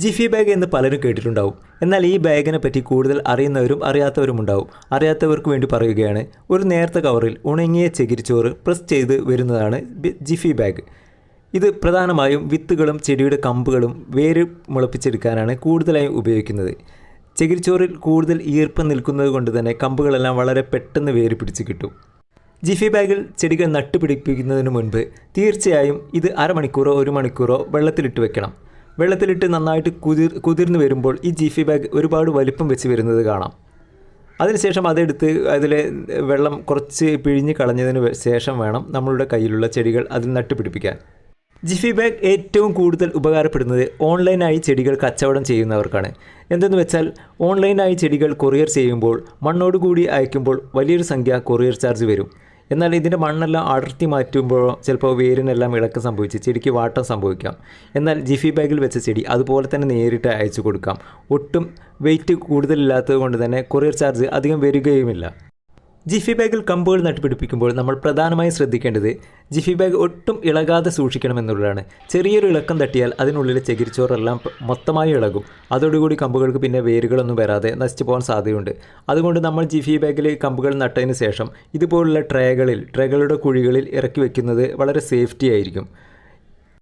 Gephi bag എന്ന് പലരും കേട്ടിട്ടുണ്ടാവും. എന്നാൽ ഈ ബാഗിനെ പറ്റി കൂടുതൽ അറിയുന്നവരും അറിയാത്തവരും ഉണ്ടാവും. അറിയാത്തവർക്ക് വേണ്ടി പറയുകയാണ്, ഒരു നേർത്ത കവറിൽ ഉണങ്ങിയ ചകിരിച്ചോറ് പ്രസ് ചെയ്ത് വരുന്നതാണ് ജിഫി ബാഗ്. ഇത് പ്രധാനമായും വിത്തുകളും ചെടിയുടെ കമ്പുകളും വേര് മുളപ്പിച്ചെടുക്കാനാണ് കൂടുതലായും ഉപയോഗിക്കുന്നത്. ചകിരിച്ചോറിൽ കൂടുതൽ ഈർപ്പം നിൽക്കുന്നത് കൊണ്ട് തന്നെ കമ്പുകളെല്ലാം വളരെ പെട്ടെന്ന് വേര് പിടിച്ച് കിട്ടും. ജിഫി ബാഗിൽ ചെടികൾ നട്ടുപിടിപ്പിക്കുന്നതിന് മുൻപ് തീർച്ചയായും ഇത് അരമണിക്കൂറോ 1 മണിക്കൂറോ വെള്ളത്തിലിട്ട് വെക്കണം. വെള്ളത്തിലിട്ട് നന്നായിട്ട് കുതിർന്ന് വരുമ്പോൾ ഈ ജിഫി ബാഗ് ഒരുപാട് വലിപ്പം വെച്ച് വരുന്നത് കാണാം. അതിനുശേഷം അതെടുത്ത് അതിലെ വെള്ളം കുറച്ച് പിഴിഞ്ഞ് കളഞ്ഞതിന് ശേഷം വേണം നമ്മളുടെ കയ്യിലുള്ള ചെടികൾ അതിൽ നട്ടുപിടിപ്പിക്കാൻ. ജിഫി ബാഗ് ഏറ്റവും കൂടുതൽ ഉപകാരപ്പെടുന്നത് ഓൺലൈനായി ചെടികൾ കച്ചവടം ചെയ്യുന്നവർക്കാണ്. എന്തെന്ന് വെച്ചാൽ ഓൺലൈനായി ചെടികൾ കൊറിയർ ചെയ്യുമ്പോൾ മണ്ണോടുകൂടി അയക്കുമ്പോൾ വലിയൊരു സംഖ്യ കൊറിയർ ചാർജ് വരും. എന്നാൽ ഇതിൻ്റെ മണ്ണെല്ലാം അടർത്തി മാറ്റുമ്പോഴോ ചിലപ്പോൾ വേരിനെല്ലാം ഇളക്കം സംഭവിച്ച് ചെടിക്ക് വാട്ടം സംഭവിക്കാം. എന്നാൽ ജിഫി ബാഗിൽ വെച്ച ചെടി അതുപോലെ തന്നെ നേരിട്ട് അയച്ചു കൊടുക്കാം. ഒട്ടും വെയിറ്റ് കൂടുതലില്ലാത്തത് കൊണ്ട് തന്നെ കൊറിയർ ചാർജ് അധികം വരികയുമില്ല. ജിഫി ബാഗിൽ കമ്പുകൾ നട്ടുപിടിപ്പിക്കുമ്പോൾ നമ്മൾ പ്രധാനമായും ശ്രദ്ധിക്കേണ്ടത് ജിഫി ബാഗ് ഒട്ടും ഇളകാതെ സൂക്ഷിക്കണമെന്നുള്ളതാണ്. ചെറിയൊരു ഇളക്കം തട്ടിയാൽ അതിനുള്ളിലെ ചകിരിച്ചോറെല്ലാം മൊത്തമായി ഇളകും. അതോടുകൂടി കമ്പുകൾക്ക് പിന്നെ വേരുകളൊന്നും വരാതെ നശിച്ചു പോകാൻ സാധ്യതയുണ്ട്. അതുകൊണ്ട് നമ്മൾ ജിഫി ബാഗിൽ കമ്പുകൾ നട്ടതിന് ശേഷം ഇതുപോലുള്ള ട്രേകളുടെ കുഴികളിൽ ഇറക്കി വെക്കുന്നത് വളരെ സേഫ്റ്റി ആയിരിക്കും.